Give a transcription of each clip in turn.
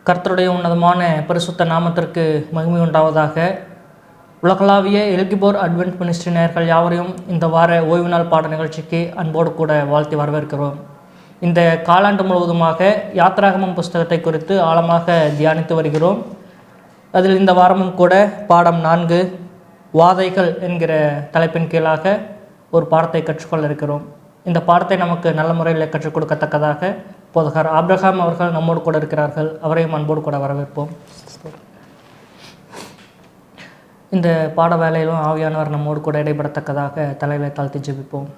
கர்த்தருடைய உன்னதமான பரிசுத்த நாமத்திற்கு மகிமை உண்டாவதாக. உலகளாவிய எல்கிபோர் அட்வென்ட் மினிஸ்ட்ரி நேயர்கள் யாவரையும் இந்த வார ஓய்வு நாள் பாட நிகழ்ச்சிக்கு அன்போடு கூட வாழ்த்தி வரவேற்கிறோம். இந்த காலாண்டு முழுவதுமாக யாத்ராகமம் புஸ்தகத்தை குறித்து ஆழமாக தியானித்து வருகிறோம். அதில் இந்த வாரமும் கூட பாடம் 4 வாதைகள் என்கிற தலைப்பின் கீழாக ஒரு பாடத்தை கற்றுக்கொள்ள இருக்கிறோம். இந்த பாடத்தை நமக்கு நல்ல முறையில் கற்றுக் கொடுக்கத்தக்கதாக போதகர் ஆபிரகாம் அவர்கள் நம்மோடு கூட இருக்கிறார்கள். அவரையும் அன்போடு கூட வரவேற்போம். இந்த பாட வேலையிலும் ஆவியானவர் நம்மோடு கூட இடைபெறத்தக்கதாக தலைவை தாழ்த்தி ஜெபிப்போம்.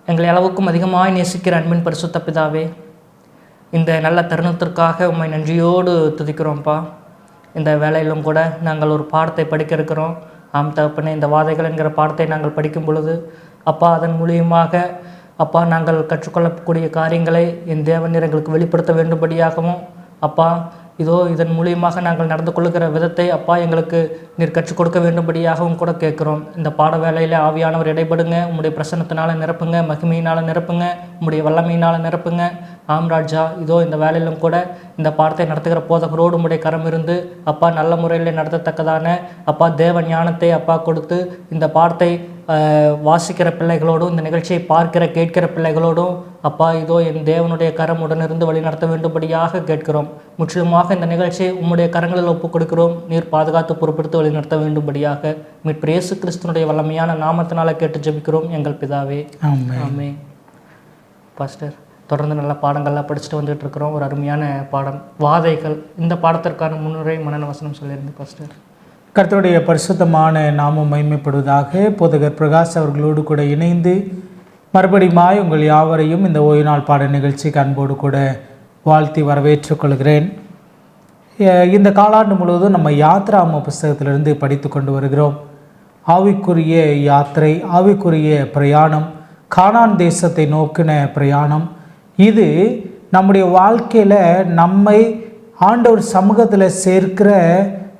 எங்களை அளவுக்கும் அதிகமாய் நேசிக்கிற அன்பின் பரிசுத்த பிதாவே, இந்த நல்ல தருணத்திற்காக உம்மை நன்றியோடு துதிக்கிறோம்ப்பா. இந்த வேலையிலும் கூட நாங்கள் ஒரு பாடத்தை படிக்க இருக்கிறோம். ஆம் தகப்பனே, இந்த வாதைகள் என்கிற பாடத்தை நாங்கள் படிக்கும் பொழுது அப்பா, அதன் மூலியமாக அப்பா நாங்கள் கற்றுக்கொள்ளக்கூடிய காரியங்களை என் தேவநீர் எங்களுக்கு வெளிப்படுத்த வேண்டும்படியாகவும் அப்பா இதோ இதன் மூலியமாக நாங்கள் நடந்து கொள்ளுகிற விதத்தை அப்பா எங்களுக்கு நீர் கற்றுக் கொடுக்க வேண்டும்படியாகவும் கூட கேட்குறோம். இந்த பாட வேலையில் ஆவியானவர் இடைபடுங்க. உம்முடைய பிரசன்னத்தினால் நிரப்புங்க, மகிமையினால் நிரப்புங்க, உம்முடைய வல்லமையினால் நிரப்புங்க. ஆம் ராஜா, இதோ இந்த வேலையிலும் கூட இந்த பாடத்தை நடத்துகிற போதகரோடு உம்முடைய கரம் இருந்து அப்பா நல்ல முறையில் நடத்தத்தக்கதான அப்பா தேவ ஞானத்தை அப்பா கொடுத்து இந்த பாடத்தை வாசிக்கிற பிள்ளைகளோடும் இந்த நிகழ்ச்சியை பார்க்கிற கேட்கிற பிள்ளைகளோடும் அப்பா இதோ என் தேவனுடைய கரம் உடனிருந்து வழி நடத்த வேண்டும்படியாக கேட்கிறோம். முற்றிலுமாக இந்த நிகழ்ச்சியை உம்முடைய கரங்களில் ஒப்புக் கொடுக்கிறோம். நீர் பாதுகாத்து பொறுப்படுத்தி வழி நடத்த வேண்டும்படியாக மீட்பர் இயேசு கிறிஸ்துனுடைய வல்லமையான நாமத்தினால கேட்டு ஜெபிக்கிறோம் எங்கள் பிதாவே, ஆமென். பாஸ்டர், தொடர்ந்து நல்ல பாடங்கள்லாம் படிச்சுட்டு வந்துட்டு இருக்கிறோம். ஒரு அருமையான பாடம் வாதைகள். இந்த பாடத்திற்கான முன்னுரை மனன வசனம் சொல்லியிருந்து பாஸ்டர். கர்த்தருடைய பரிசுத்தமான நாமம் மகிமைப்படுவதாக. போதகர் பிரகாஷ் அவர்களோடு கூட இணைந்து மறுபடியுமாய் உங்கள் யாவரையும் இந்த ஓய்வு நாள் பாட நிகழ்ச்சிக்கு அன்போடு கூட வாழ்த்தி வரவேற்றுக் கொள்கிறேன். இந்த காலாண்டு முழுவதும் நம்ம யாத்ராகம புஸ்தகத்திலிருந்து படித்து கொண்டு வருகிறோம். ஆவிக்குரிய யாத்திரை, ஆவிக்குரிய பிரயாணம், கானான் தேசத்தை நோக்கின பிரயாணம். இது நம்முடைய வாழ்க்கையில் நம்மை ஆண்டவர் சமூகத்தில் சேர்க்கிற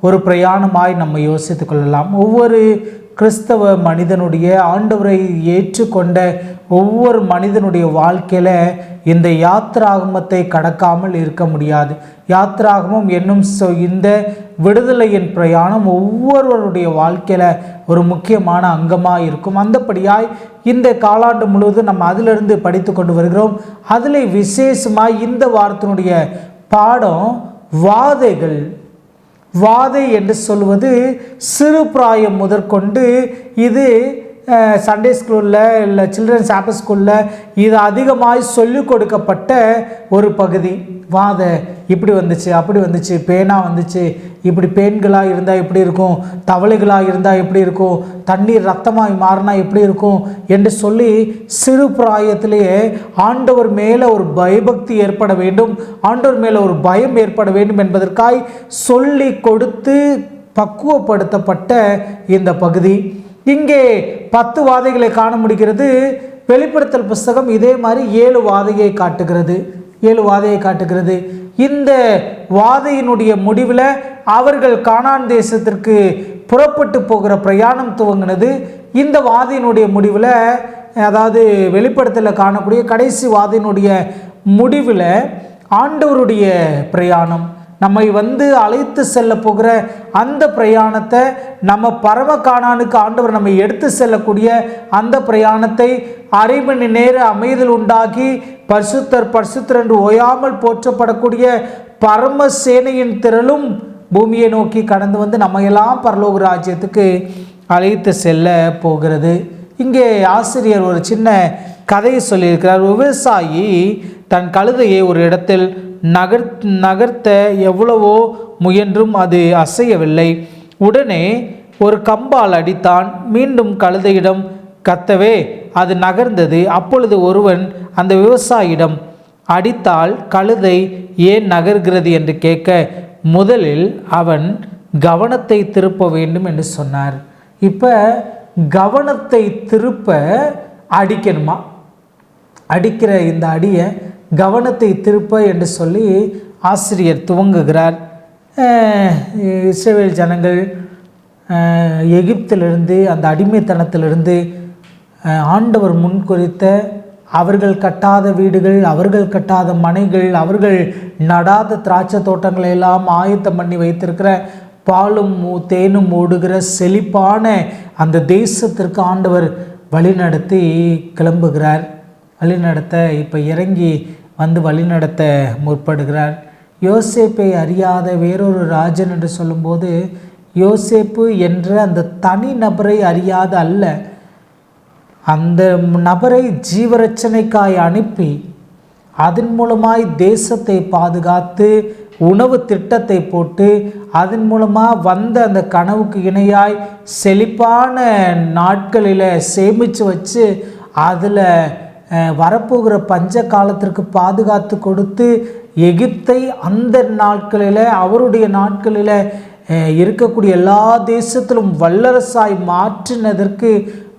ஒரு பிரயாணமாய் நம்ம யோசித்து கொள்ளலாம். ஒவ்வொரு கிறிஸ்தவ மனிதனுடைய, ஆண்டவரை ஏற்றுக்கொண்ட ஒவ்வொரு மனிதனுடைய வாழ்க்கையில் இந்த யாத்ராகமத்தை கடக்காமல் இருக்க முடியாது. யாத்ராகமம் என்னும் இந்த விடுதலையின் பிரயாணம் ஒவ்வொருவருடைய வாழ்க்கையில் ஒரு முக்கியமான அங்கமாக இருக்கும். அந்தபடியாய் இந்த காலாண்டு முழுவதும் நம்ம அதிலிருந்து படித்து கொண்டு வருகிறோம். அதில் விசேஷமாக இந்த வாரத்தினுடைய பாடம் வாதைகள். வாதை என்று சொல்வது சிறு பிராயம் முதற்கொண்டு இது சண்டே ஸ்கூலில் இல்லை சில்ட்ரன்ஸ் ஆப்பர் ஸ்கூலில் இது அதிகமாக சொல்லிக் கொடுக்கப்பட்ட ஒரு பகுதி. வாதை இப்படி வந்துச்சு, அப்படி வந்துச்சு, பேனா வந்துச்சு, இப்படி பேன்களாக இருந்தால் எப்படி இருக்கும், தவளைகளாக இருந்தால் எப்படி இருக்கும், தண்ணீர் ரத்தமாய் மாறினா எப்படி இருக்கும் என்று சொல்லி சிறு பிராயத்திலேயே ஆண்டவர் மேலே ஒரு பயபக்தி ஏற்பட வேண்டும், ஆண்டவர் மேலே ஒரு பயம் ஏற்பட வேண்டும் என்பதற்காய் சொல்லி கொடுத்து பக்குவப்படுத்தப்பட்ட இந்த பகுதி. இங்கே 10 வாதைகளை காண முடிகிறது. வெளிப்படுத்தல் புஸ்தகம் இதே மாதிரி 7 வாதையை காட்டுகிறது. 7 வாதையை காட்டுகிறது. இந்த வாதையினுடைய முடிவில் அவர்கள் கானான் தேசத்திற்கு புறப்பட்டு போகிற பிரயாணம் துவங்கினது. இந்த வாதையினுடைய முடிவில், அதாவது வெளிப்படுத்தலில் காணக்கூடிய கடைசி வாதையினுடைய முடிவில் ஆண்டவருடைய பிரயாணம், நம்மை அழைத்து செல்ல போகிற அந்த பிரயாணத்தை, நம்ம பரம கானானுக்கு ஆண்டவர் நம்மை எடுத்து செல்லக்கூடிய அந்த பிரயாணத்தை அரை மணி நேர அமைதல் உண்டாகி பரிசுத்தர் பரிசுத்தர் என்று ஓயாமல் போற்றப்படக்கூடிய பரம சேனையின் திரளும் பூமியை நோக்கி கடந்து நம்மையெல்லாம் பரலோக ராஜ்யத்துக்கு அழைத்து செல்ல போகிறது. இங்கே ஆசிரியர் ஒரு சின்ன கதையை சொல்லியிருக்கிறார். விவசாயி தன் கழுதையை ஒரு இடத்தில் நகர்த்த எவ்வளவோ முயன்றும் அது அசையவில்லை. உடனே ஒரு கம்பால் அடித்தான். மீண்டும் கழுதையிடம் கத்தவே அது நகர்ந்தது. அப்பொழுது ஒருவன் அந்த விவசாயியிடம், அடித்தால் கழுதை ஏன் நகர்கிறது என்று கேட்க, முதலில் அவன் கவனத்தை திருப்ப வேண்டும் என்று சொன்னார். இப்போ கவனத்தை திருப்ப அடிக்கணுமா? அடிக்கிற இந்த அடியை கவனத்தை திருப்ப என்று சொல்லி ஆசிரியர் துவங்குகிறார். இஸ்ரவேல் ஜனங்கள் எகிப்திலிருந்து, அந்த அடிமைத்தனத்திலிருந்து ஆண்டவர் முன்குறித்த அவர்கள் கட்டாத வீடுகள், அவர்கள் கட்டாத மனைகள், அவர்கள் நடாத திராட்சை தோட்டங்களை எல்லாம் ஆயத்தம் பண்ணி வைத்திருக்கிற பாலும் தேனும் ஓடுகிற செழிப்பான அந்த தேசத்திற்கு ஆண்டவர் வழிநடத்தி கிளம்புகிறார். வழிநடத்த இப்போ இறங்கி வந்து வழிநடத்த முற்படுகிறார். யோசேப்பை அறியாத வேறொரு ராஜன் என்று சொல்லும்போது, யோசேப்பு என்ற அந்த தனி நபரை அறியாத அல்ல, அந்த நபரை ஜீவரட்சணைக்காய் அனுப்பி அதன் மூலமாய் தேசத்தை பாதுகாத்து உணவு திட்டத்தை போட்டு அதன் மூலமாக வந்த அந்த கனவுக்கு இணையாய் செழிப்பான நாட்களில் சேமித்து வச்சு அதில் வரப்போகிற பஞ்ச காலத்திற்கு பாதுகாத்து கொடுத்து எகிப்தை அந்த நாட்களில் அவருடைய நாட்களில் இருக்கக்கூடிய எல்லா தேசத்திலும் வல்லரசாய் மாற்றினதற்கு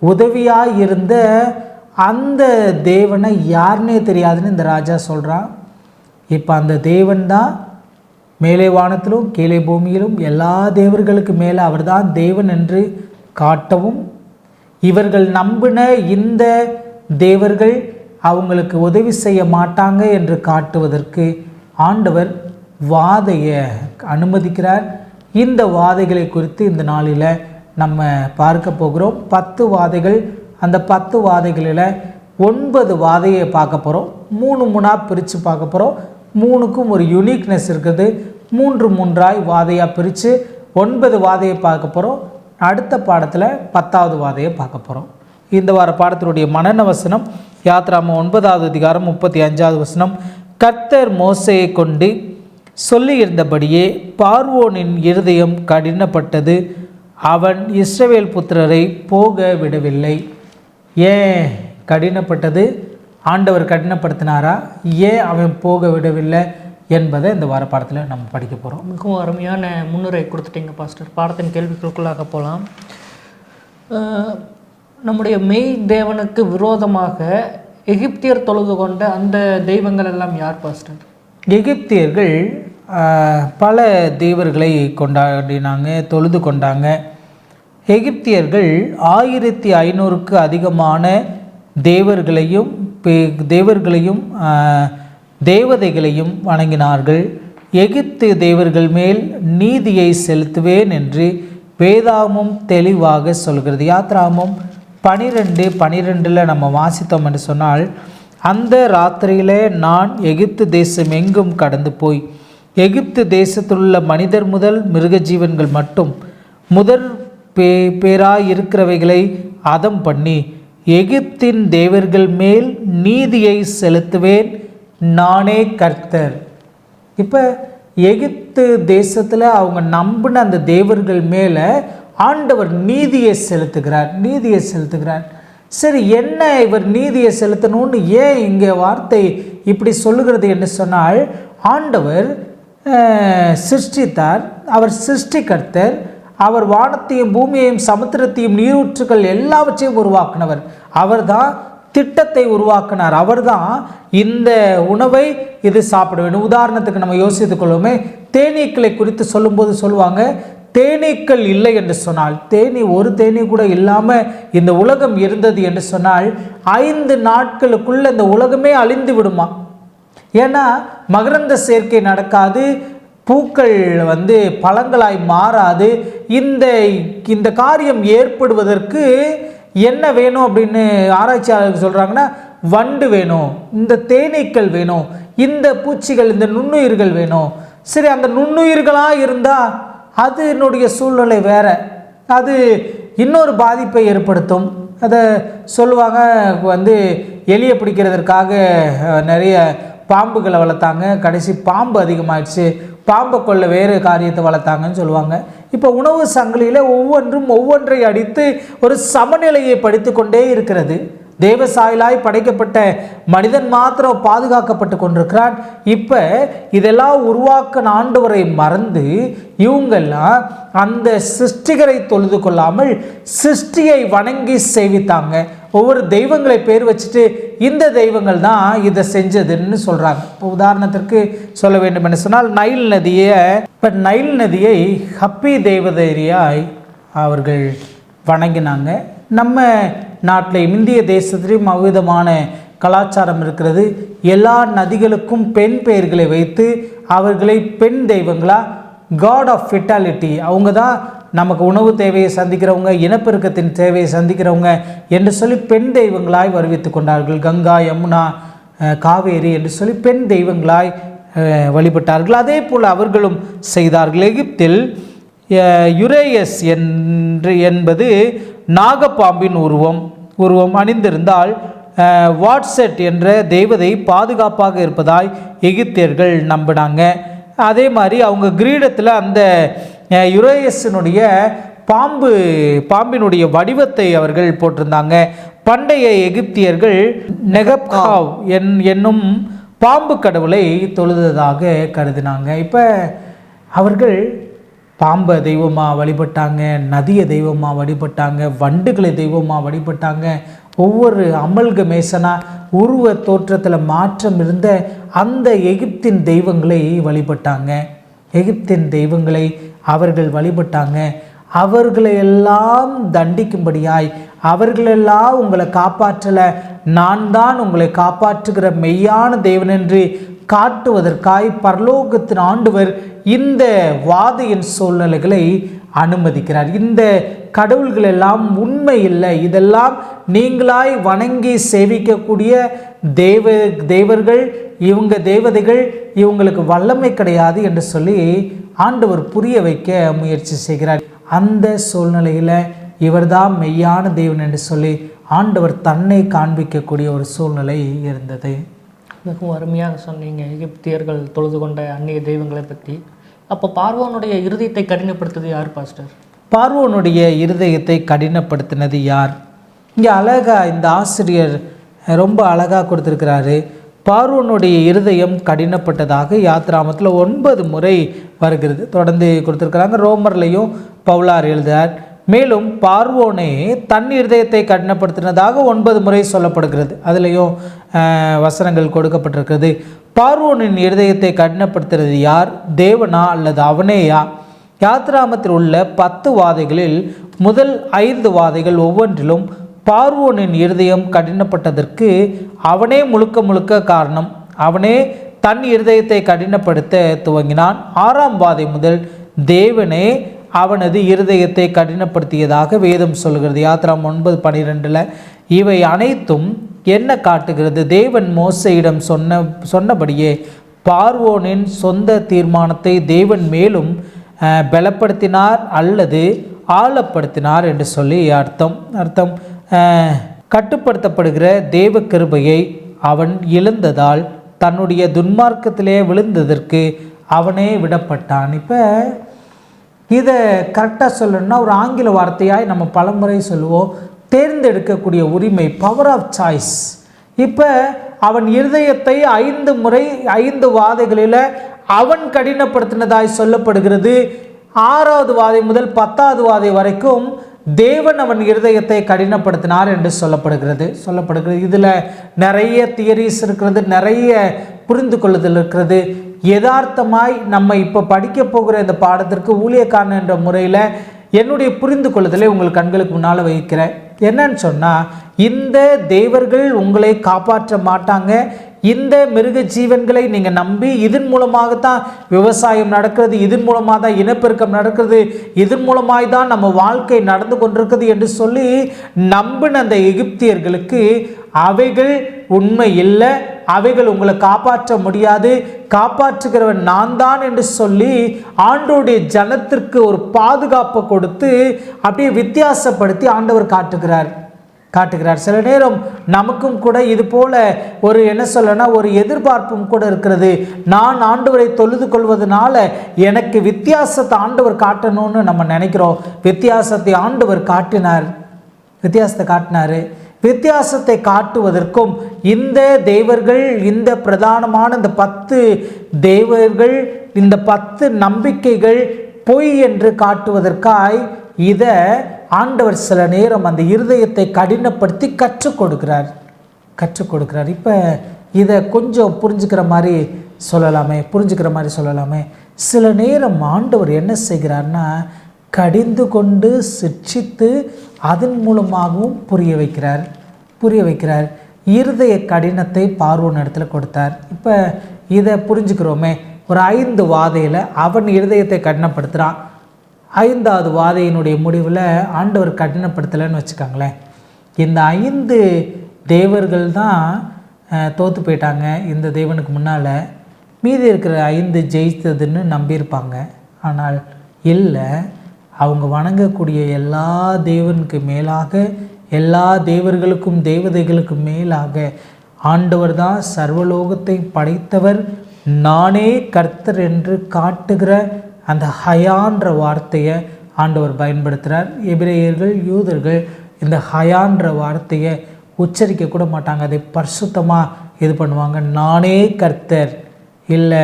உதவியாக இருந்த அந்த தேவனை யாருன்னே தெரியாதுன்னு இந்த ராஜா சொல்கிறான். இப்போ அந்த தேவன் தான் மேலே வானத்திலும் கீழே பூமியிலும் எல்லா தேவர்களுக்கு மேலே அவர்தான் தேவன் என்று காட்டவும், இவர்கள் நம்பின இந்த தேவர்கள் அவங்களுக்கு உதவி செய்ய மாட்டாங்க என்று காட்டுவதற்கு ஆண்டவர் வாதையை அனுமதிக்கிறார். இந்த வாதைகளை குறித்து இந்த நாளில் நம்ம பார்க்க போகிறோம். 10 வாதைகள். அந்த 10 வாதைகளில் 9 வாதையை பார்க்க போகிறோம். 3 பிரித்து பார்க்க போகிறோம். 3க்கும் ஒரு யூனிக்னஸ் இருக்குது. 3 வாதையாக பிரித்து 9 வாதையை பார்க்க போகிறோம். அடுத்த பாடத்தில் 10வது வாதையை பார்க்க போகிறோம். இந்த வார பாடத்தினுடைய மனன வசனம் யாத்ராமம் 9வது அதிகாரம் 35வது வசனம். கர்த்தர் மோசேயை கொண்டு சொல்லியிருந்தபடியே பார்வோனின் இருதயம் கடினப்பட்டது, அவன் இஸ்ரவேல் புத்திரரை போக விடவில்லை. ஏன் கடினப்பட்டது? ஆண்டவர் கடினப்படுத்தினாரா? ஏன் அவன் போக விடவில்லை என்பதை இந்த வார பாடத்தில் நம்ம படிக்க போகிறோம். மிகவும் அருமையான முன்னுரை கொடுத்துட்டீங்க பாஸ்டர். பாடத்தின் கேள்விகளுக்குள்ளாக போகலாம். நம்முடைய மெய் தேவனுக்கு விரோதமாக எகிப்தியர் தொழுது கொண்ட அந்த தெய்வங்கள் எல்லாம் யார் பாஸ்டர்? எகிப்தியர்கள் பல தேவர்களை கொண்டாடினாங்க, தொழுது கொண்டாங்க. எகிப்தியர்கள் 1500க்கு அதிகமான தேவர்களையும் தேவதைகளையும் வணங்கினார்கள். எகிப்து தேவர்கள் மேல் நீதியை செலுத்துவேன் என்று வேதாகமம் தெளிவாக சொல்கிறது. யாத்ராகமம் 12:12 நம்ம வாசித்தோம் என்று சொன்னால், அந்த ராத்திரியிலே நான் எகிப்து தேசம் எங்கும் கடந்து போய் எகிப்து தேசத்திலுள்ள மனிதர் முதல் மிருக ஜீவன்கள் மட்டும் முதற் பேராயிருக்கிறவைகளை அதம் பண்ணி எகிப்தின் தேவர்கள் மேல் நீதியை செலுத்துவேன், நானே கர்த்தர். இப்போ எகிப்து தேசத்தில் அவங்க நம்பின அந்த தேவர்கள் மேலே ஆண்டவர் நீதியை செலுத்துகிறார். சரி, என்ன இவர் நீதியை செலுத்தணும்னு ஏன் இங்கே வார்த்தை இப்படி சொல்லுகிறது என்று சொன்னால், ஆண்டவர் சிருஷ்டித்தார், அவர் சிருஷ்டிகர்த்தர், அவர் வானத்தையும் பூமியையும் சமுத்திரத்தையும் நீரூற்றுகள் எல்லாவற்றையும் உருவாக்கினவர். அவர்தான் திட்டத்தை உருவாக்கினார். அவர்தான் இந்த உணவை இது சாப்பிட வேண்டும். உதாரணத்துக்கு நம்ம யோசித்துக் கொள்வோமே, தேனீக்களை குறித்து சொல்லும்போது சொல்லுவாங்க, தேனீக்கள் இல்லை என்று சொன்னால், ஒரு தேனீ கூட இல்லாமல் இந்த உலகம் இருந்தது என்று சொன்னால் 5 நாட்களுக்குள்ள இந்த உலகமே அழிந்து விடுமா. ஏன்னா மகரந்த சேர்க்கை நடக்காது, பூக்கள் பழங்களாய் மாறாது. இந்த காரியம் ஏற்படுவதற்கு என்ன வேணும் அப்படின்னு ஆராய்ச்சியாளர்கள் சொல்கிறாங்கன்னா, வண்டு வேணும், இந்த தேனீக்கள் வேணும், இந்த பூச்சிகள், இந்த நுண்ணுயிர்கள் வேணும். சரி, அந்த நுண்ணுயிர்களாக இருந்தால் அது என்னுடைய சூழ்நிலை வேற, அது இன்னொரு பாதிப்பை ஏற்படுத்தும். அதை சொல்லுவாங்க, எலியை பிடிக்கிறதற்காக நிறைய பாம்புகளை வளர்த்தாங்க, கடைசி பாம்பு அதிகமாகிடுச்சு, பாம்பை கொள்ள வேறு காரியத்தை வளர்த்தாங்கன்னு சொல்லுவாங்க. இப்போ உணவு சங்கிலியில் ஒவ்வொன்றும் ஒவ்வொன்றை அடித்து ஒரு சமநிலையை படித்து கொண்டே இருக்கிறது. தேவசாயலாய் படைக்கப்பட்ட மனிதன் மாத்திரம் பாதுகாக்கப்பட்டு கொண்டிருக்கிறான். இப்போ இதெல்லாம் உருவாக்கின ஆண்டவரை மறந்து இவங்கெல்லாம் அந்த சிருஷ்டிகரை தொழுது கொள்ளாமல் சிருஷ்டியை வணங்கி சேவித்தாங்க. ஒவ்வொரு தெய்வங்களை பேர் வச்சுட்டு இந்த தெய்வங்கள் தான் இதை செஞ்சதுன்னு சொல்கிறாங்க. இப்போ உதாரணத்திற்கு சொல்ல வேண்டும் என்று சொன்னால், நைல் நதியை ஹப்பி தேவதையாய் அவர்கள் வணங்கினாங்க. நம்ம நாட்டில் இந்திய தேசத்திலையும் அவ்விதமான கலாச்சாரம் இருக்கிறது. எல்லா நதிகளுக்கும் பெண் பெயர்களை வைத்து அவர்களை பெண் தெய்வங்களா, காட் ஆஃப் ஃபெர்டிலிட்டி, அவங்க தான் நமக்கு உணவு தேவையை சந்திக்கிறவங்க, இனப்பெருக்கத்தின் தேவையை சந்திக்கிறவங்க என்று சொல்லி பெண் தெய்வங்களாய் வருவித்து கொண்டார்கள். கங்கா, யமுனா, காவேரி என்று சொல்லி பெண் தெய்வங்களாய் வழிபட்டார்கள். அதே போல் அவர்களும் செய்தார்கள். எகிப்தில் யுரேயஸ் என்பது நாகப்பாம்பின் உருவம் அணிந்திருந்தால் வாட்செட் என்ற தெய்வதை பாதுகாப்பாக இருப்பதாய் எகிப்தியர்கள் நம்பினாங்க. அதே மாதிரி அவங்க கிரீடத்தில் அந்த யுரேயஸினுடைய பாம்பினுடைய வடிவத்தை அவர்கள் போட்டிருந்தாங்க. பண்டைய எகிப்தியர்கள் நெகப்காவ் என்னும் பாம்பு கடவுளை தொழுததாக கருதினாங்க. இப்போ அவர்கள் பாம்பை தெய்வமாக வழிபட்டாங்க, நதியை தெய்வமாக வழிபட்டாங்க, வண்டுகளை தெய்வமாக வழிபட்டாங்க. ஒவ்வொரு அமல்கமேசனாக உருவ தோற்றத்தில் மாற்றம் இருந்த அந்த எகிப்தின் தெய்வங்களை வழிபட்டாங்க. எகிப்தின் தெய்வங்களை அவர்கள் வழிபட்டாங்க. அவர்களையெல்லாம் தண்டிக்கும்படியாய், அவர்களெல்லாம் உங்களை காப்பாற்றலை, நான் தான் உங்களை காப்பாற்றுகிற மெய்யான தேவன் என்று காட்டுவதற்காய் பரலோகத்தின் ஆண்டவர் இந்த வாதையின் சூழ்நிலைகளை அனுமதிக்கிறார். இந்த கடவுள்கள் எல்லாம் உண்மை இல்லை, இதெல்லாம் நீங்களாய் வணங்கி சேவிக்கக்கூடிய தேவர்கள், இவங்க தேவதைகள், இவங்களுக்கு வல்லமை கிடையாது என்று சொல்லி ஆண்டவர் புரிய வைக்க முயற்சி செய்கிறார். அந்த சூழ்நிலையில் இவர்தான் மெய்யான தேவன் என்று சொல்லி ஆண்டவர் தன்னை காண்பிக்கக்கூடிய ஒரு சூழ்நிலை இருந்தது. மிகவும் அருமையாக சொன்னீங்க எகிப்தியர்கள் தொழுது கொண்ட அந்நிய தெய்வங்களை பற்றி. அப்போ பார்வோனுடைய இருதயத்தை கடினப்படுத்துறது யார் பாஸ்டர்? பார்வோனுடைய இருதயத்தை கடினப்படுத்தினது யார்? இங்கே அழகாக இந்த ஆசிரியர் ரொம்ப அழகாக கொடுத்துருக்கிறாரு. பார்வோனுடைய இருதயம் கடினப்பட்டதாக யாத்ராமத்தில் 9 முறை வருகிறது. தொடர்ந்து கொடுத்துருக்குறாங்க. ரோமர்லையும் பவுலார் எழுதுகிறார். மேலும் பார்வோனே தன் இருதயத்தை கடினப்படுத்தினதாக 9 முறை சொல்லப்படுகிறது. அதுலேயும் வசனங்கள் கொடுக்கப்பட்டிருக்கிறது. பார்வோனின் இருதயத்தை கடினப்படுத்துறது யார்? தேவனா அல்லது அவனேயா? யாத்ராமத்தில் உள்ள 10 வாதைகளில் முதல் 5 வாதைகள் ஒவ்வொன்றிலும் பார்வோனின் இருதயம் கடினப்பட்டதற்கு அவனே முழுக்க காரணம். அவனே தன் இருதயத்தை கடினப்படுத்த துவங்கினான். 6ஆம் வாதை முதல் தேவனே அவனது இருதயத்தை கடினப்படுத்தியதாக வேதம் சொல்கிறது. யாத்ராம் 9:12. இவை அனைத்தும் என்ன காட்டுகிறது? தேவன் மோசேயிடம் சொன்னபடியே பார்வோனின் சொந்த தீர்மானத்தை தேவன் மேலும் பலப்படுத்தினார் அல்லது ஆழப்படுத்தினார் என்று சொல்லி அர்த்தம். கட்டுப்படுத்தப்படுகிற தேவ கிருபையை அவன் இழந்ததால் தன்னுடைய துன்மார்க்கத்திலே விழுந்ததற்கு அவனே விடப்பட்டான். இப்போ இதை கரெக்டாக சொல்லணும்னா ஒரு ஆங்கில வார்த்தையாய் நம்ம பலமுறை சொல்லுவோம், தேர்ந்தெடுக்கக்கூடிய உரிமை, பவர் ஆஃப் சாய்ஸ். இப்போ அவன் இருதயத்தை 5 முறை 5 வாதைகளில் அவன் கடினப்படுத்தினதாய் சொல்லப்படுகிறது. 6ஆவது வாதை முதல் 10ஆவது வாதை வரைக்கும் தேவன் அவன் இருதயத்தை கடினப்படுத்தினார் என்று சொல்லப்படுகிறது. இதில் நிறைய தியரிஸ் இருக்கிறது, நிறைய புரிந்து கொள்ளுதல் இருக்கிறது. யதார்த்தமாய் நம்ம இப்போ படிக்க போகிற இந்த பாடத்திற்கு ஊழியக்காரன் என்ற முறையில் என்னுடைய புரிந்து கொள்ளுதலை உங்கள் கண்களுக்கு முன்னால் வைக்கிறேன். என்னன்னு சொன்னால், இந்த தேவர்கள் உங்களை காப்பாற்ற மாட்டாங்க. இந்த மிருக ஜீவன்களை நீங்கள் நம்பி இதன் மூலமாகத்தான் விவசாயம் நடக்கிறது, இதன் மூலமாக தான் இனப்பெருக்கம் நடக்கிறது, இதன் மூலமாய் தான் நம்ம வாழ்க்கை நடந்து கொண்டிருக்கிறது என்று சொல்லி நம்பின அந்த எகிப்தியர்களுக்கு அவைகள் உண்மை இல்லை, அவைகள் உங்களை காப்பாற்ற முடியாது, காப்பாற்றுகிறவன் நான் தான் என்று சொல்லி ஆண்டவருடைய ஜனத்திற்கு ஒரு பாதுகாப்பை கொடுத்து அப்படியே வித்தியாசப்படுத்தி ஆண்டவர் காட்டுகிறார். சில நேரம் நமக்கும் கூட இது போல ஒரு ஒரு எதிர்பார்ப்பும் கூட இருக்கிறது. நான் ஆண்டவரை தொழுது கொள்வதனால எனக்கு வித்தியாசத்தை ஆண்டவர் காட்டணும்னு நம்ம நினைக்கிறோம். வித்தியாசத்தை ஆண்டவர் காட்டினார். வித்தியாசத்தை காட்டுவதற்கும் இந்த தேவர்கள், இந்த பிரதானமான இந்த 10 தேவர்கள், இந்த 10 நம்பிக்கைகள் பொய் என்று காட்டுவதற்காய் இதை ஆண்டவர் சில நேரம் அந்த இருதயத்தை கடினப்படுத்தி கற்றுக் கொடுக்கிறார். இப்போ இதை கொஞ்சம் புரிஞ்சுக்கிற மாதிரி சொல்லலாமே. சில நேரம் ஆண்டவர் என்ன செய்கிறார்னா, கடிந்து கொண்டு சிட்சித்து அதன் மூலமாகவும் புரிய வைக்கிறார். இருதய கடினத்தை பார்வோன் இடத்துல கொடுத்தார். இப்போ இதை புரிஞ்சுக்கிறோமே. ஒரு 5 வாதையில் அவன் இருதயத்தை கடினப்படுத்துகிறான். 5வது வாதையினுடைய முடிவில் ஆண்டவர் கடினப்படுத்தலைன்னு வச்சுக்கோங்களேன். இந்த 5 தேவர்கள் தான் தோற்று போயிட்டாங்க இந்த தேவனுக்கு முன்னால். மீதி இருக்கிற 5 ஜெயித்ததுன்னு நம்பியிருப்பாங்க. ஆனால் இல்லை, அவங்க வணங்கக்கூடிய எல்லா தேவனுக்கு மேலாக, எல்லா தேவர்களுக்கும் தேவதைகளுக்கும் மேலாக ஆண்டவர் தான் சர்வலோகத்தை படைத்தவர், நானே கர்த்தர் என்று காட்டுகிற அந்த ஹயான்ற வார்த்தையை ஆண்டவர் பயன்படுத்துகிறார். எபிரேயர்கள், யூதர்கள் இந்த ஹயான்ற வார்த்தையை உச்சரிக்க கூட மாட்டாங்க. அதை பரிசுத்தமாக இது பண்ணுவாங்க. நானே கர்த்தர், இல்லை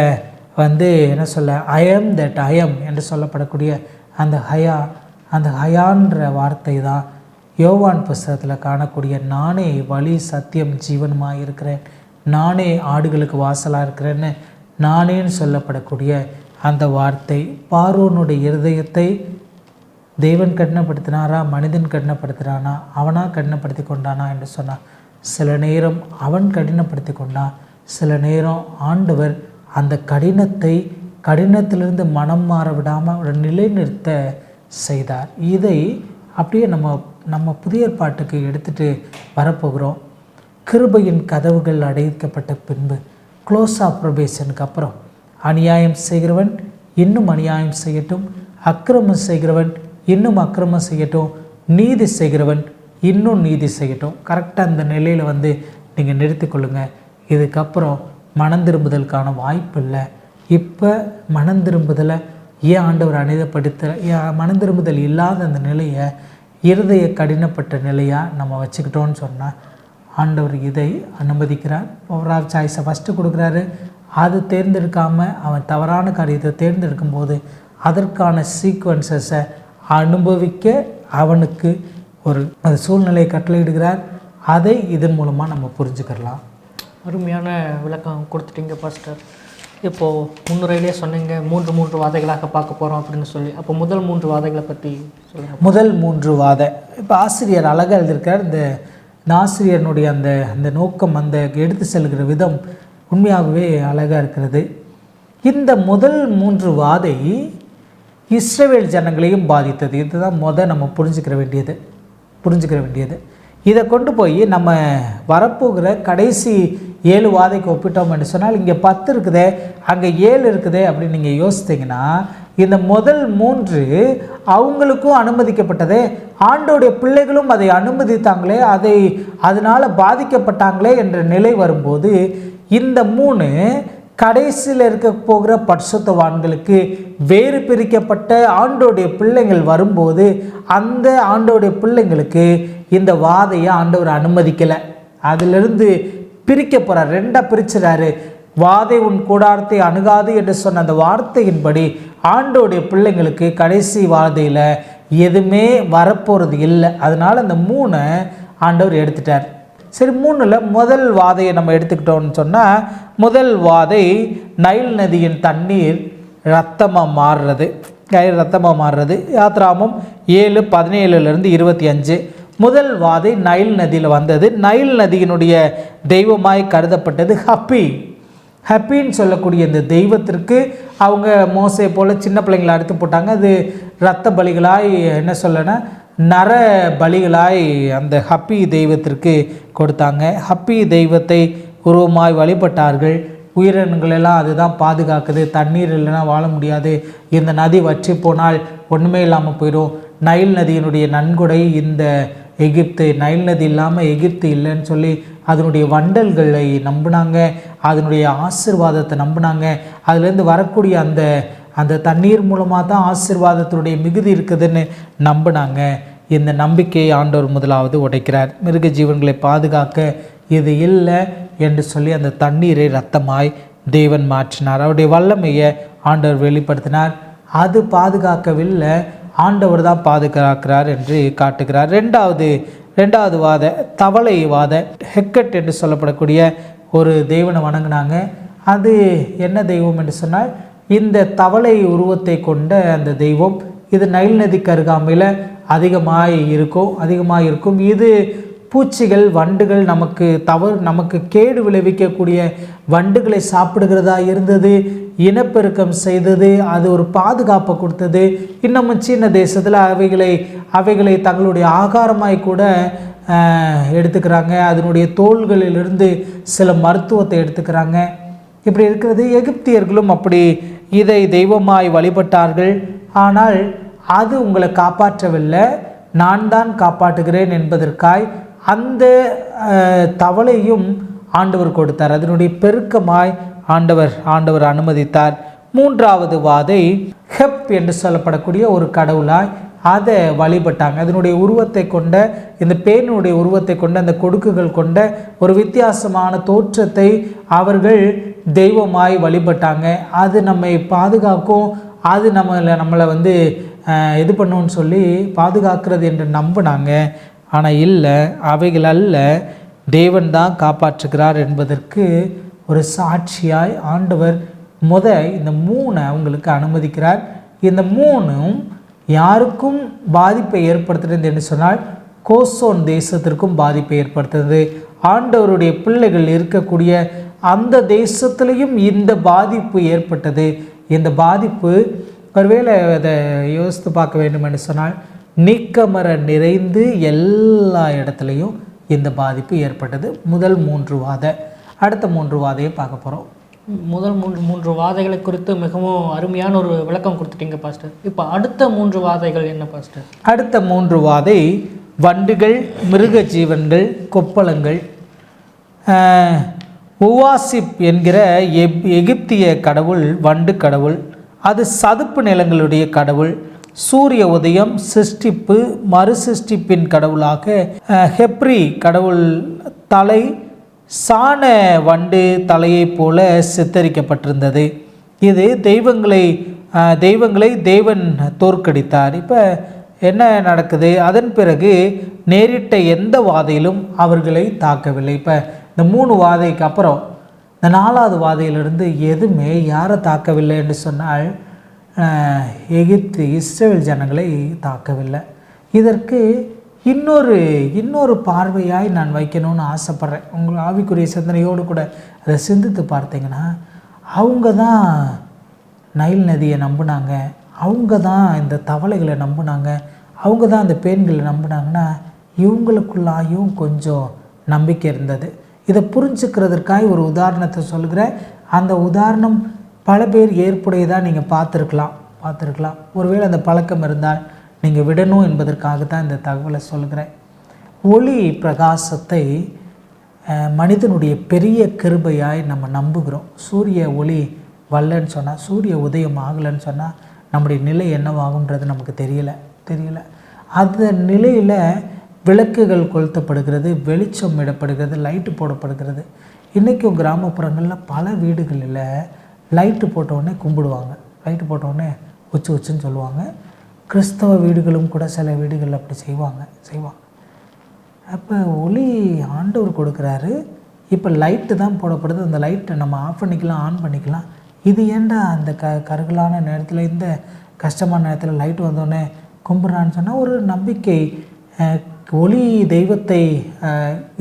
என்ன சொல்ல, ஐஎம் தட் ஐஎம் என்று சொல்லப்படக்கூடிய அந்த ஹயான்ற வார்த்தை தான் யோவான் புஸ்தகத்தில் காணக்கூடிய நானே வழி சத்தியம் ஜீவனுமாக இருக்கிறேன், நானே ஆடுகளுக்கு வாசலாக இருக்கிறேன்னு நானேன்னு சொல்லப்படக்கூடிய அந்த வார்த்தை. பார்வோனுடைய இருதயத்தை தேவன் கடினப்படுத்தினாரா, மனிதன் கடினப்படுத்தினானா, அவனாக கடினப்படுத்தி கொண்டானா என்று சொன்னான். சில நேரம் அவன் கடினப்படுத்தி கொண்டான், சில நேரம் ஆண்டவர் அந்த கடினத்திலிருந்து மனம் மாற விடாமல் ஒரு நிலைநிறுத்த செய்தார். இதை அப்படியே நம்ம புதிய ஏற்பாட்டுக்கு எடுத்துகிட்டு வரப்போகிறோம். கிருபையின் கதவுகள் அடைக்கப்பட்ட பின்பு, க்ளோஸ் ஆஃப் ப்ரொபேஷனுக்கு அப்புறம், அநியாயம் செய்கிறவன் இன்னும் அநியாயம் செய்யட்டும், அக்கிரமம் செய்கிறவன் இன்னும் அக்கிரமம் செய்யட்டும், நீதி செய்கிறவன் இன்னும் நீதி செய்யட்டும். கரெக்டாக அந்த நிலையில் நீங்கள் நிறுத்தி கொள்ளுங்கள். இதுக்கப்புறம் மனம் திரும்புதலுக்கான வாய்ப்பு இல்லை. இப்போ மனம் திரும்புதலை ஏன் ஆண்டவர் மனம் திரும்புதல் இல்லாத அந்த நிலையை இருதய கடினப்பட்ட நிலையாக நம்ம வச்சுக்கிட்டோன்னு சொன்னால் ஆண்டவர் இதை அனுமதிக்கிறார். பவர் ஆஃப் சாய்ஸை ஃபஸ்ட்டு கொடுக்குறாரு. அது தேர்ந்தெடுக்காமல் அவன் தவறான காரியத்தை தேர்ந்தெடுக்கும் போது அதற்கான சீக்வன்சஸை அனுபவிக்க அவனுக்கு ஒரு சூழ்நிலையை கட்டளையிடுகிறார். அதை இதன் மூலமாக நம்ம புரிஞ்சுக்கலாம். அருமையான விளக்கம் கொடுத்துட்டீங்க பாஸ்டர். இப்போது முன்னுரையிலே சொன்னீங்க 3 வாதைகளாக பார்க்க போகிறோம் அப்படின்னு சொல்லி. அப்போ முதல் 3 வாதைகளை பற்றி சொல்லுங்கள். முதல் 3 வாதை இப்போ ஆசிரியர் அழகாக எழுதியிருக்கார். இந்த ஆசிரியனுடைய அந்த நோக்கம், அந்த எடுத்து செல்கிற விதம் உண்மையாகவே அழகாக இருக்கிறது. இந்த முதல் 3 வாதை இஸ்ரவேல் ஜனங்களையும் பாதித்தது. இதுதான் நம்ம புரிஞ்சுக்கிற வேண்டியது. இதை கொண்டு போய் நம்ம வரப்போகிற கடைசி 7 வாதைக்கு ஒப்பிட்டோம் என்று சொன்னால் இங்கே 10 இருக்குதே, அங்கே 7 இருக்குதே அப்படின்னு நீங்கள் யோசித்தீங்கன்னா, இந்த முதல் 3 அவங்களுக்கும் அனுமதிக்கப்பட்டதே, ஆண்டோடைய பிள்ளைகளும் அதை அனுமதித்தாங்களே, அதனால் பாதிக்கப்பட்டாங்களே என்ற நிலை வரும்போது, இந்த 3 கடைசியில் இருக்க போகிற பரிசுத்தவான்களுக்கு வேறு பிரிக்கப்பட்ட ஆண்டோடைய பிள்ளைகள் வரும்போது அந்த ஆண்டோடைய பிள்ளைங்களுக்கு இந்த வாதையை ஆண்டவர் அனுமதிக்கலை. அதிலிருந்து பிரிக்க போகிறார், 2ஆக பிரிச்சுறாரு. வாதை உன் கூடாரத்தை அணுகாது என்று சொன்ன அந்த வார்த்தையின்படி ஆண்டோடைய பிள்ளைங்களுக்கு கடைசி வாதையில் எதுவுமே வரப்போகிறது இல்லை. அதனால் அந்த 3 ஆண்டவர் எடுத்துட்டார். சரி, 3ல் முதல் வாதையை நம்ம எடுத்துக்கிட்டோம்னு சொன்னால், முதல் வாதை நைல் நதியின் தண்ணீர் ரத்தமாக மாறுறது. யாத்ராமம் 7:17-25. முதல் வாதை நைல் நதியில் வந்தது. நைல் நதியினுடைய தெய்வமாய் கருதப்பட்டது ஹப்பின்னு சொல்லக்கூடிய இந்த தெய்வத்திற்கு அவங்க மோசே போல் சின்ன பிள்ளைங்களை அறுத்து போட்டாங்க. அது இரத்த பலிகளாய் நர பலிகளாய் அந்த ஹப்பி தெய்வத்திற்கு கொடுத்தாங்க. ஹப்பி தெய்வத்தை உருவமாய் வழிபட்டார்கள். உயிரினங்களெல்லாம் அதுதான் பாதுகாக்குது, தண்ணீர் இல்லைன்னா வாழ முடியாது, இந்த நதி வற்றி போனால் ஒன்றுமே இல்லாமல் போயிடும், நைல் நதியினுடைய நன்கொடை இந்த எகிப்து, நைல் நதி இல்லாமல் எகிப்து இல்லைன்னு சொல்லி அதனுடைய வண்டல்களை நம்பினாங்க, அதனுடைய ஆசீர்வாதத்தை நம்பினாங்க. அதுலேருந்து வரக்கூடிய அந்த தண்ணீர் மூலமாக தான் ஆசீர்வாதத்தினுடைய மிகுதி இருக்குதுன்னு நம்பினாங்க. இந்த நம்பிக்கையை ஆண்டவர் முதலாவது உடைக்கிறார். மிருக ஜீவன்களை பாதுகாக்க இது இல்லை என்று சொல்லி அந்த தண்ணீரை இரத்தமாய் தேவன் மாற்றினார். அவருடைய வல்லமையை ஆண்டவர் வெளிப்படுத்தினார். அது பாதுகாக்கவில்லை, ஆண்டவர் தான் பாதுகாக்கிறார் என்று காட்டுகிறார். ரெண்டாவது வாத தவளை வாத ஹெக்கட் என்று சொல்லப்படக்கூடிய ஒரு தெய்வனை வணங்கினாங்க. அது என்ன தெய்வம் என்று சொன்னால், இந்த தவளை உருவத்தை கொண்ட அந்த தெய்வம் இது நைல் நதிக்கு அருகாமையில் அதிகமாக இருக்கும். இது பூச்சிகள் வண்டுகள் நமக்கு கேடு விளைவிக்கக்கூடிய வண்டுகளை சாப்பிடுகிறதா இருந்தது. இனப்பெருக்கம் செய்தது, அது ஒரு பாதுகாப்பை கொடுத்தது. இன்னமும் சீன தேசத்தில் அவைகளை தங்களுடைய ஆகாரமாய் கூட எடுத்துக்கிறாங்க. அதனுடைய தோள்களிலிருந்து சில மருத்துவத்தை எடுத்துக்கிறாங்க. இப்படி இருக்கிறது. எகிப்தியர்களும் அப்படி இதை தெய்வமாய் வழிபட்டார்கள். ஆனால் அது உங்களை காப்பாற்றவில்லை, நான் தான் காப்பாற்றுகிறேன் என்பதற்காய் அந்த தவளையும் ஆண்டவர் கொடுத்தார். அதனுடைய பெருக்கமாய் ஆண்டவர் அனுமதித்தார். மூன்றாவது வாதை ஹெப் என்று சொல்லப்படக்கூடிய ஒரு கடவுளாய் அதை வழிபட்டாங்க. அதனுடைய உருவத்தை கொண்ட, இந்த பேனுடைய உருவத்தை கொண்ட, அந்த கொடுக்குகள் கொண்ட ஒரு வித்தியாசமான தோற்றத்தை அவர்கள் தெய்வமாய் வழிபட்டாங்க. அது நம்மை பாதுகாக்கும், அது நம்மளை இது பண்ணுன்னு சொல்லி பாதுகாக்கிறது என்று நம்பினாங்க. ஆனால் இல்லை, அவைகள் அல்ல, தேவன் தான் காப்பாற்றுகிறார் என்பதற்கு ஒரு சாட்சியாய் ஆண்டவர் இந்த 3 அவங்களுக்கு அனுமதிக்கிறார். இந்த 3ம் யாருக்கும் பாதிப்பை ஏற்படுத்துகிறது என்று சொன்னால் கோசோன் தேசத்திற்கும் பாதிப்பை ஏற்படுத்துறது. ஆண்டவருடைய பிள்ளைகள் இருக்கக்கூடிய அந்த தேசத்திலையும் இந்த பாதிப்பு ஏற்பட்டது. இந்த பாதிப்பு ஒருவேளை அதை யோசித்து பார்க்க வேண்டும் என்று சொன்னால் நீக்கமர நிறைந்து எல்லா இடத்துலையும் இந்த பாதிப்பு ஏற்பட்டது. முதல் 3 வாதை. அடுத்த 3 வாதையை பார்க்க போகிறோம். முதல் 3 வாதைகளை குறித்து மிகவும் அருமையான ஒரு விளக்கம் கொடுத்துட்டீங்க பாஸ்டர். இப்போ அடுத்த 3 வாதைகள் என்ன பாஸ்டர்? அடுத்த 3 வாதை வண்டுகள், மிருக ஜீவன்கள், கொப்பளங்கள். உவாசிப் என்கிற எகிப்திய கடவுள் வண்டு கடவுள். அது சதுப்பு நிலங்களுடைய கடவுள். சூரிய உதயம், சிருஷ்டிப்பு, மறுசிருஷ்டிப்பின் கடவுளாக ஹெப்ரி கடவுள் தலை சாண வண்டு தலையை போல சித்தரிக்கப்பட்டிருந்தது. இது தெய்வங்களை தேவன் தோற்கடித்தார். இப்போ என்ன நடக்குது? அதன் பிறகு நேரிட்ட எந்த வாதையிலும் அவர்களை தாக்கவில்லை. இப்போ இந்த 3 வாதைக்கு அப்புறம் இந்த 4வது வாதையிலிருந்து எதுவுமே யாரை தாக்கவில்லை என்று சொன்னால் இஸ்ரவேல் ஜனங்களை தாக்கவில்லை. இதற்கு இன்னொரு பார்வையாய் நான் வைக்கணும்னு ஆசைப்பட்றேன். உங்கள் ஆவிக்குரிய சிந்தனையோடு கூட அதை சிந்தித்து பார்த்தீங்கன்னா, அவங்க தான் நைல் நதியை நம்பினாங்க, அவங்க தான் இந்த தவளைகளை நம்பினாங்க, அவங்க தான் அந்த பேன்களை நம்பினாங்கன்னா இவங்களுக்குள்ளாயும் கொஞ்சம் நம்பிக்கை இருந்தது. இதை புரிஞ்சுக்கிறதுக்காக ஒரு உதாரணத்தை சொல்கிறேன். அந்த உதாரணம் பல பேர் ஏற்புடையதாக நீங்கள் பார்த்துருக்கலாம். ஒருவேளை அந்த பழக்கம் இருந்தால் நீங்கள் விடணும் என்பதற்காக தான் இந்த தகவலை சொல்கிறேன். ஒளி பிரகாசத்தை மனிதனுடைய பெரிய கிருபையாய் நம்ம நம்புகிறோம். சூரிய ஒளி வரலன்னு சொன்னால், சூரிய உதயம் ஆகலைன்னு சொன்னால் நம்முடைய நிலை என்னவாகுன்றது நமக்கு தெரியல. அந்த நிலையில் விளக்குகள் கொளுத்தப்படுகிறது, வெளிச்சம் விடப்படுகிறது, லைட்டு போடப்படுகிறது. இன்றைக்கும் கிராமப்புறங்களில் பல வீடுகளில் லைட்டு போட்டவுடனே கும்பிடுவாங்க, லைட்டு போட்டவுடனே உச்சுன்னு சொல்லுவாங்க. கிறிஸ்தவ வீடுகளும் கூட சில வீடுகளில் அப்படி செய்வாங்க. அப்போ ஒளி ஆண்டவர் கொடுக்குறாரு, இப்போ லைட்டு தான் போடப்படுது. அந்த லைட்டை நம்ம ஆஃப் பண்ணிக்கலாம், ஆன் பண்ணிக்கலாம். இது ஏன்டா அந்த கருகலான நேரத்தில், இந்த கஷ்டமான நேரத்தில் லைட்டு வந்தோடனே கும்பிட்றான்னு சொன்னால் ஒரு நம்பிக்கை. ஒளி தெய்வத்தை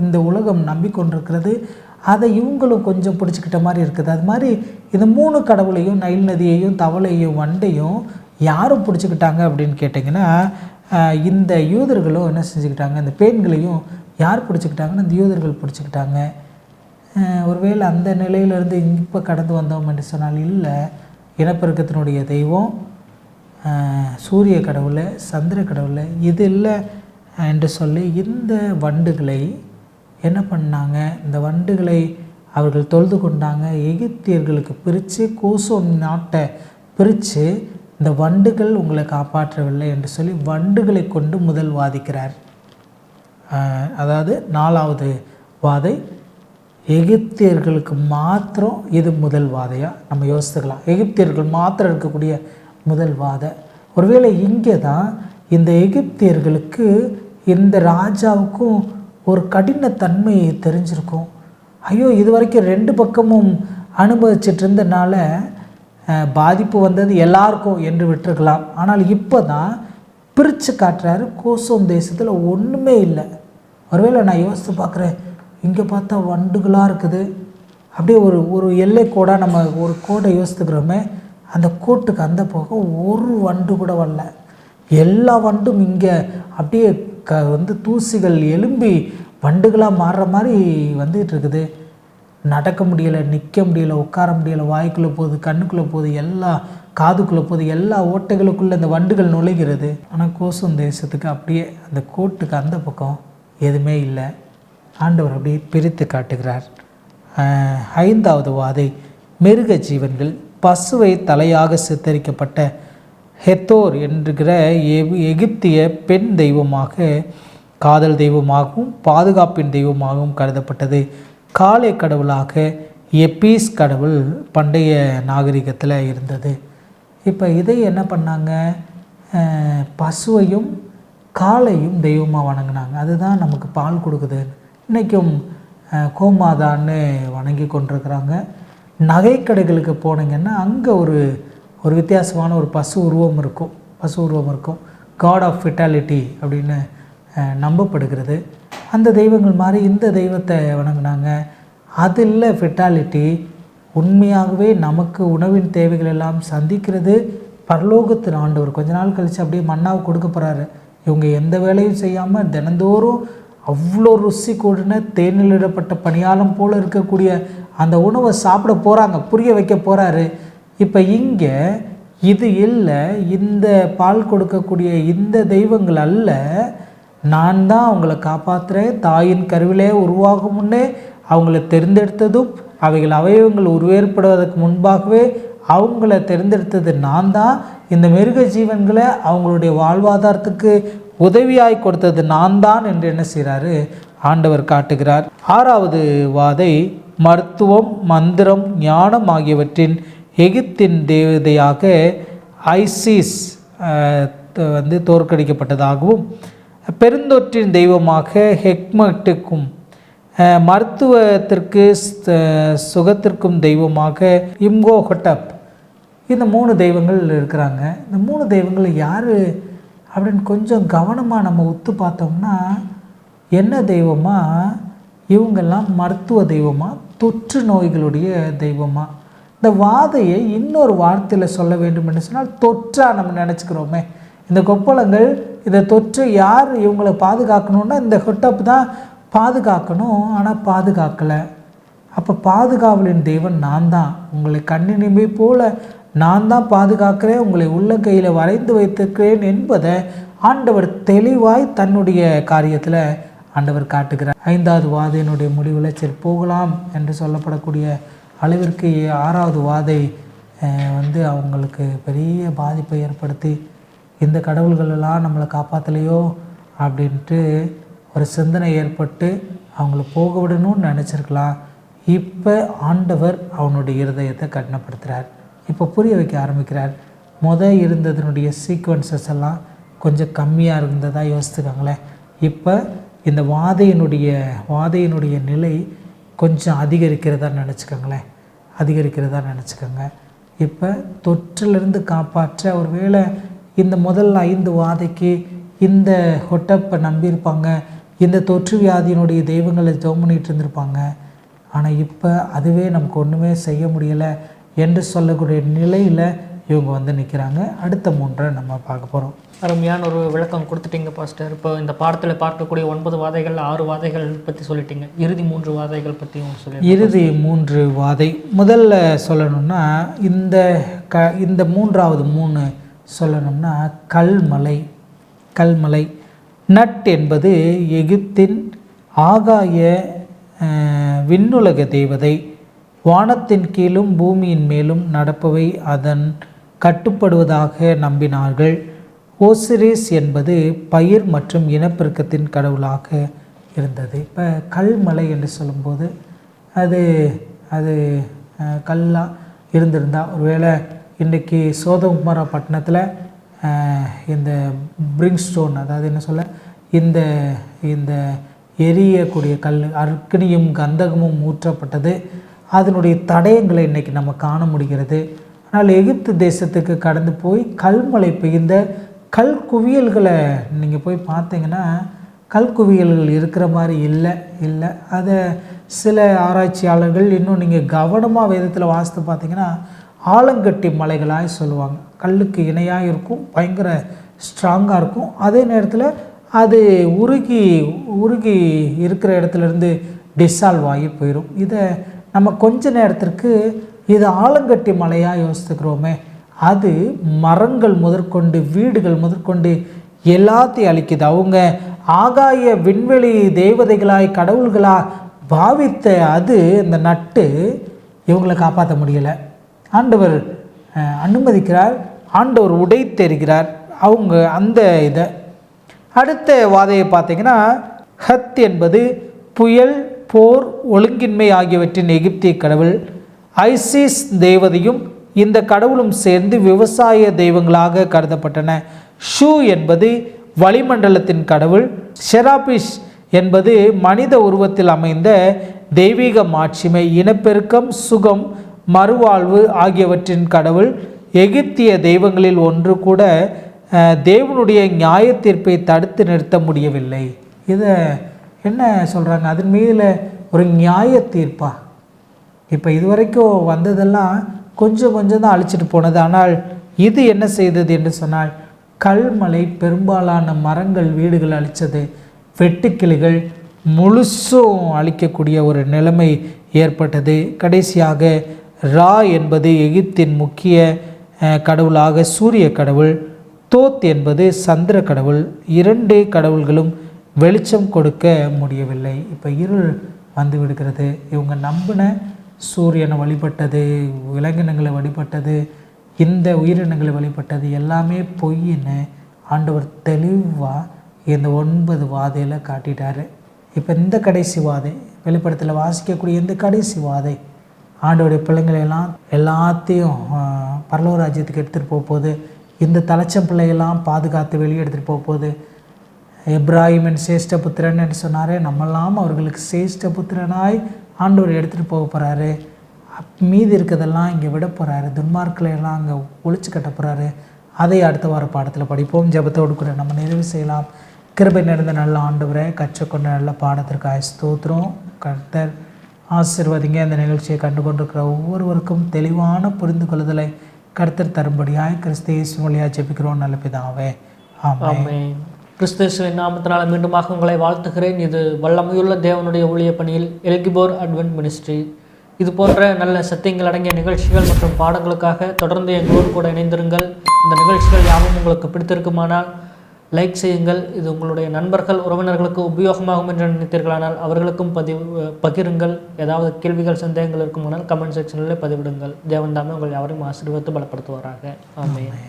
இந்த உலகம் நம்பிக்கொண்டிருக்கிறது. அதை இவங்களும் கொஞ்சம் பிடிச்சிக்கிட்ட மாதிரி இருக்குது. அது மாதிரி இந்த 3 கடவுளையும், நைல் நதியையும், தவளையும், வண்டையும் யாரும் பிடிச்சிக்கிட்டாங்க அப்படின்னு கேட்டிங்கன்னா, இந்த யூதர்களும் என்ன செஞ்சுக்கிட்டாங்க, இந்த பேன்களையும் யார் பிடிச்சிக்கிட்டாங்கன்னா இந்த யூதர்கள் பிடிச்சிக்கிட்டாங்க. ஒருவேளை அந்த நிலையிலேருந்து இப்போ கடந்து வந்தோம் என்று சொன்னால் இல்லை, இனப்பெருக்கத்தினுடைய தெய்வம் சூரிய கடவுளை, சந்திர கடவுளை இது இல்லை என்று சொல்லி இந்த வண்டுகளை என்ன பண்ணாங்க, இந்த வண்டுகளை அவர்கள் தொழுது கொண்டாங்க. எகிப்தியர்களுக்கு பிரித்து, கோசோன் நாட்டை பிரித்து, இந்த வண்டுகள் உங்களை காப்பாற்றவில்லை என்று சொல்லி வண்டுகளை கொண்டு முதல் வாதிக்கிறார். அதாவது 4வது வாதை எகிப்தியர்களுக்கு மாத்திரம். இது முதல் வாதையாக நம்ம யோசித்துக்கலாம். எகிப்தியர்கள் மாத்திரம் இருக்கக்கூடிய முதல் வாதை. ஒருவேளை இங்கே தான் இந்த எகிப்தியர்களுக்கு, இந்த ராஜாவுக்கும் ஒரு கடினத்தன்மை தெரிஞ்சிருக்கும். ஐயோ, இது வரைக்கும் 2 பக்கமும் அனுபவிச்சுட்டு இருந்தனால பாதிப்பு வந்தது எல்லாருக்கும் என்று விட்டுருக்கலாம். ஆனால் இப்போ தான் பிரித்து காட்டுறாரு. கோசோன் தேசத்தில் ஒன்றுமே இல்லை, ஒருவேளை நான் யோசித்து பார்க்குறேன், இங்கே பார்த்தா வண்டுகளாக இருக்குது, அப்படியே ஒரு ஒரு எல்லை கோடாக நம்ம ஒரு கோடை யோசித்துக்கிறோமே, அந்த கோட்டுக்கு அந்த பக்கம் ஒரு வண்டு கூட வரல. எல்லா வண்டும் இங்கே அப்படியே தூசிகள் எலும்பி வண்டுகளாக மாறுற மாதிரி வந்துகிட்டு இருக்குது. நடக்க முடியலை, நிற்க முடியலை, உட்கார முடியலை, வாய்க்குள்ளே போகுது, கண்ணுக்குள்ளே போகுது, எல்லா காதுக்குள்ளே போகுது, எல்லா ஓட்டைகளுக்குள்ளே இந்த வண்டுகள் நுழைகிறது. ஆனால் கோசம் தேசத்துக்கு அப்படியே அந்த கோட்டுக்கு அந்த பக்கம் எதுவுமே இல்லை. ஆண்டவர் அப்படியே பிரித்து காட்டுகிறார். 5வது வாதை, மிருக ஜீவன்கள். பசுவை தலையாக சித்தரிக்கப்பட்ட ஹெத்தோர் என்கிற எகிப்திய பெண் தெய்வமாக, காதல் தெய்வமாகவும் பாதுகாப்பின் தெய்வமாகவும் கருதப்பட்டது. காளை கடவுளாக எப்பீஸ் கடவுள் பண்டைய நாகரிகத்தில் இருந்தது. இப்போ இதை என்ன பண்ணாங்க, பசுவையும் காளையும் தெய்வமாக வணங்கினாங்க. அதுதான் நமக்கு பால் கொடுக்குது. இன்றைக்கும் கோமாதான்னு வணங்கி கொண்டிருக்கிறாங்க. நகைக்கடைகளுக்கு போனீங்கன்னா அங்கே ஒரு வித்தியாசமான ஒரு பசு உருவம் இருக்கும். காட் ஆஃப் ஃபிட்டாலிட்டி அப்படின்னு நம்பப்படுகிறது. அந்த தெய்வங்கள் மாதிரி இந்த தெய்வத்தை வணங்கினாங்க. அதில் ஃபிட்டாலிட்டி உண்மையாகவே நமக்கு உணவின் தேவைகள் எல்லாம் சந்திக்கிறது பரலோகத்தின் ஆண்டவர். கொஞ்ச நாள் கழித்து அப்படியே மன்னாவை கொடுக்க போகிறாரு. இவங்க எந்த வேலையும் செய்யாமல் தினந்தோறும் அவ்வளோ ருசி கூடின தேனிலிடப்பட்ட பணியாலம் போல் இருக்கக்கூடிய அந்த உணவை சாப்பிட போகிறாங்க, புரிய வைக்க போகிறாரு. இப்போ இங்கே இது இல்லை, இந்த பால் கொடுக்கக்கூடிய இந்த தெய்வங்கள் அல்ல, நான் தான் அவங்கள காப்பாற்றுறேன். தாயின் கருவிலே உருவாகும் முன்னே அவங்கள தெரிந்தெடுத்ததும் அவைகள் அவயவங்கள் உருவேற்படுவதற்கு முன்பாகவே அவங்கள தெரிந்தெடுத்தது நான் தான். இந்த மிருக ஜீவன்களை அவங்களுடைய வாழ்வாதாரத்துக்கு உதவியாய் கொடுத்தது நான் தான் என்று என்ன செய்கிறாரு ஆண்டவர் காட்டுகிறார். 6வது வாதை, மருத்துவம், மந்திரம், ஞானம் ஆகியவற்றின் எகிப்தின் தேவதையாக ஐசிஸ் தோற்கடிக்கப்பட்டதாகவும், பெருந்தொற்றின் தெய்வமாக ஹெக்மட்டுக்கும், மருத்துவத்திற்கு சுகத்திற்கும் தெய்வமாக இம்கோஹொட்டப், இந்த 3 தெய்வங்கள் இருக்கிறாங்க. இந்த 3 தெய்வங்கள் யார் அப்படின்னு கொஞ்சம் கவனமாக நம்ம உத்து பார்த்தோம்னா என்ன தெய்வமா, இவங்கெல்லாம் மருத்துவ தெய்வமா, தொற்று நோய்களுடைய தெய்வமா. இந்த வாதையை இன்னொரு வார்த்தையில் சொல்ல வேண்டும் என்று சொன்னால் தொற்றாக நம்ம நினச்சிக்கிறோமே. இந்த கொப்பளங்கள், இந்த தொற்று யார் இவங்களை பாதுகாக்கணுன்னா இந்த ஹொட்டப் தான் பாதுகாக்கணும். ஆனால் பாதுகாக்கலை. அப்போ பாதுகாவலின் தெய்வன் நான் தான், உங்களை கண்ணினிமை போல நான் தான் பாதுகாக்கிறேன், உங்களை உள்ள கையில் வரைந்து வைத்திருக்கிறேன் என்பதை ஆண்டவர் தெளிவாய் தன்னுடைய காரியத்தில் ஆண்டவர் காட்டுகிறார். 5வது வாதையினுடைய முடிவில் சரி போகலாம் என்று சொல்லப்படக்கூடிய அளவிற்கு 6வது வாதை அவங்களுக்கு பெரிய பாதிப்பை ஏற்படுத்தி, இந்த கடவுள்களெல்லாம் நம்மளை காப்பாற்றலையோ அப்படின்ட்டு ஒரு சிந்தனை ஏற்பட்டு அவங்கள போக விடணும்னு நினச்சிருக்கலாம். இப்போ ஆண்டவர் அவனுடைய இருதயத்தை கடினப்படுத்துகிறார். இப்போ புரிய வைக்க ஆரம்பிக்கிறார். இருந்ததனுடைய சீக்வன்சஸ் எல்லாம் கொஞ்சம் கம்மியாக இருந்ததாக யோசித்துக்காங்களேன். இப்போ இந்த வாதையினுடைய நிலை கொஞ்சம் அதிகரிக்கிறதா நினச்சிக்கோங்க. இப்போ தொற்றிலிருந்து காப்பாற்ற ஒருவேளை இந்த முதல் 5 வாதைக்கு இந்த ஹொட்டப்பை நம்பியிருப்பாங்க, இந்த தொற்று வியாதியினுடைய தெய்வங்களை ஜெபம் பண்ணிட்டு இருந்திருப்பாங்க. ஆனால் இப்போ அதுவே நமக்கு ஒன்றுமே செய்ய முடியலை என்று சொல்லக்கூடிய நிலையில் இவங்க நிற்கிறாங்க. அடுத்த 3 நம்ம பார்க்க போகிறோம். அருமையான ஒரு விளக்கம் கொடுத்துட்டீங்க பாஸ்டர். இப்போ இந்த பாடத்தில் பார்க்கக்கூடிய 9 வாதைகள், 6 வாதைகள் பற்றி சொல்லிட்டீங்க. இறுதி 3 வாதைகள் பற்றியும் சொல்லி. இறுதி 3 வாதை முதல்ல சொல்லணும்னா இந்த 3வது 3 சொல்லணும்னா கல்மலை. நட் என்பது எகிப்தின் ஆகாய விண்ணுலக தேவதை. வானத்தின் கீழும் பூமியின் மேலும் நடப்பவை அதன் கட்டுப்படுவதாக நம்பினார்கள். ஓசிரிஸ் என்பது பயிர் மற்றும் இனப்பெருக்கத்தின் கடவுளாக இருந்தது. இப்போ கல்மலை என்று சொல்லும்போது அது கல்லாக இருந்திருந்தால், ஒருவேளை இன்றைக்கி சோதகுமாரா பட்டணத்தில் இந்த பிரிங்ஸ்டோன், அதாவது என்ன சொல்ல, இந்த எரியக்கூடிய கல், அர்க்கினியும் கந்தகமும் ஊற்றப்பட்டது. அதனுடைய தடயங்களை இன்றைக்கி நம்ம காண முடிகிறது. ஆனால் எகிப்து தேசத்துக்கு கடந்து போய் கல்மலை பெய்ந்த கல் குவியல்களை நீங்கள் போய் பார்த்தீங்கன்னா கல்குவியல்கள் இருக்கிற மாதிரி இல்லை. அதை சில ஆராய்ச்சியாளர்கள் இன்னும் நீங்கள் கவனமாக வேதத்தில் வாசித்து பார்த்தீங்கன்னா ஆலங்கட்டி மலைகளாக சொல்லுவாங்க. கல்லுக்கு இணையாக இருக்கும், பயங்கர ஸ்ட்ராங்காக இருக்கும். அதே நேரத்தில் அது உருகி இருக்கிற இடத்துலேருந்து டிசால்வ் ஆகி போயிடும். இதை நம்ம கொஞ்ச நேரத்திற்கு இது ஆலங்கட்டி மலையாக யோசித்துக்கிறோமே, அது மரங்கள் முதற்கொண்டு வீடுகள் முதற்கொண்டு எல்லாத்தையும் அழிக்குது. அவங்க ஆகாய விண்வெளி தேவதைகளாய் கடவுள்களாக பாவித்த அது இந்த நட்டு இவங்களை காப்பாற்ற முடியலை. ஆண்டவர் அனுமதிக்கிறார், ஆண்டவர் உடைத்தெறிகிறார் அவங்க அந்த இதை. அடுத்த வாதையை பார்த்தீங்கன்னா ஹத் என்பது புயல், போர், ஒழுங்கின்மை ஆகியவற்றின் எகிப்திய கடவுள். ஐசிஸ் தேவதையும் இந்த கடவுளும் சேர்ந்து விவசாய தெய்வங்களாக கருதப்பட்டன. ஷூ என்பது வளிமண்டலத்தின் கடவுள். ஷெராபிஷ் என்பது மனித உருவத்தில் அமைந்த தெய்வீக மாட்சிமை, இனப்பெருக்கம், சுகம், மறுவாழ்வு ஆகியவற்றின் கடவுள். எகிப்திய தெய்வங்களில் ஒன்று கூட தேவனுடைய நியாய தீர்ப்பை தடுத்து நிறுத்த முடியவில்லை. இதை என்ன சொல்கிறாங்க, அதன் மீதில் ஒரு நியாய தீர்ப்பா? இப்போ இதுவரைக்கும் வந்ததெல்லாம் கொஞ்சம் தான் அழிச்சிட்டு போனது. ஆனால் இது என்ன செய்தது என்று சொன்னால், கல்மலை பெரும்பாலான மரங்கள் வீடுகள் அழித்தது. வெட்டுக்கிளிகள் முழுசும் அழிக்கக்கூடிய ஒரு நிலைமை ஏற்பட்டது. கடைசியாக ரா என்பது எகிப்தின் முக்கிய கடவுளாக சூரிய கடவுள். தோத் என்பது சந்திர கடவுள். 2 கடவுள்களும் வெளிச்சம் கொடுக்க முடியவில்லை. இப்போ இருள் வந்து விடுகிறது. இவங்க நம்பின சூரியனை வழிபட்டது, விலங்கினங்களை வழிபட்டது, இந்த உயிரினங்களை வழிபட்டது எல்லாமே பொய்ன்னு ஆண்டவர் தெளிவாக இந்த 9 வாதையில் காட்டிட்டார். இப்போ இந்த கடைசி வாதை, வெளிப்படத்தில் வாசிக்கக்கூடிய இந்த கடைசி வாதை ஆண்டவருடைய பிள்ளைங்களெல்லாம் எல்லாத்தையும் பரலோக ராஜ்யத்துக்கு எடுத்துகிட்டு போகும்போது, இந்த தலைச்சம் பிள்ளையெல்லாம் பாதுகாத்து வெளியே எடுத்துகிட்டு போகும்போது, எப்ராஹிமின் சேஷ்ட புத்திரன் என்று சொன்னாரே, நம்மெல்லாம் அவர்களுக்கு சேஷ்ட புத்திரனாய் ஆண்டவர் எடுத்துகிட்டு போக போகிறாரு. மீதி இருக்கிறதெல்லாம் இங்கே விட போகிறாரு. துன்மார்க்களையெல்லாம் அங்கே ஒழிச்சு கட்ட போகிறாரு. அதை அடுத்த வார பாடத்தில் படிப்போம். ஜெபத்தோடு கூட நம்ம நிறைவு செய்யலாம். கிருபை நிறைந்த நல்ல ஆண்டவரை, கற்றுக்கொண்ட நல்ல பாடத்திற்காக ஸ்தோத்திரம். கர்த்தர் ஆசீர்வதிங்க. அந்த நிகழ்ச்சியை கண்டுகொண்டிருக்கிற ஒவ்வொருவருக்கும் தெளிவான புரிந்து கொள்ளுதலை கர்த்தர் தரும்படியாய் கிறிஸ்து இயேசு வழியாக ஜெபிக்கிறோம் நல்ல பிதாவே, ஆமென். கிறிஸ்து இயேசுவின் நாமத்தினால் மீண்டுமாக உங்களை வாழ்த்துகிறேன். இது வல்லமையுள்ள தேவனுடைய ஊழிய பணியில் எல்கிபோர் அட்வென்ட் மினிஸ்ட்ரி. இது போன்ற நல்ல சத்தியங்கள் அடங்கிய நிகழ்ச்சிகள் மற்றும் பாடங்களுக்காக தொடர்ந்து எங்களோடு கூட இணைந்திருங்கள். இந்த நிகழ்ச்சிகள் யாவும் உங்களுக்கு பிடித்திருக்குமானால் லைக் செய்யுங்கள். இது உங்களுடைய நண்பர்கள் உறவினர்களுக்கு உபயோகமாகும் என்று நினைத்தீர்களானால் அவர்களுக்கும் பகிருங்கள். ஏதாவது கேள்விகள் சந்தேகங்கள் இருக்குமானால் கமெண்ட் செக்ஷனில் பதிவிடுங்கள். தேவன் தாமே உங்கள் யாவரையும் ஆசீர்வதித்து பலப்படுத்துவாராக. ஆமென்.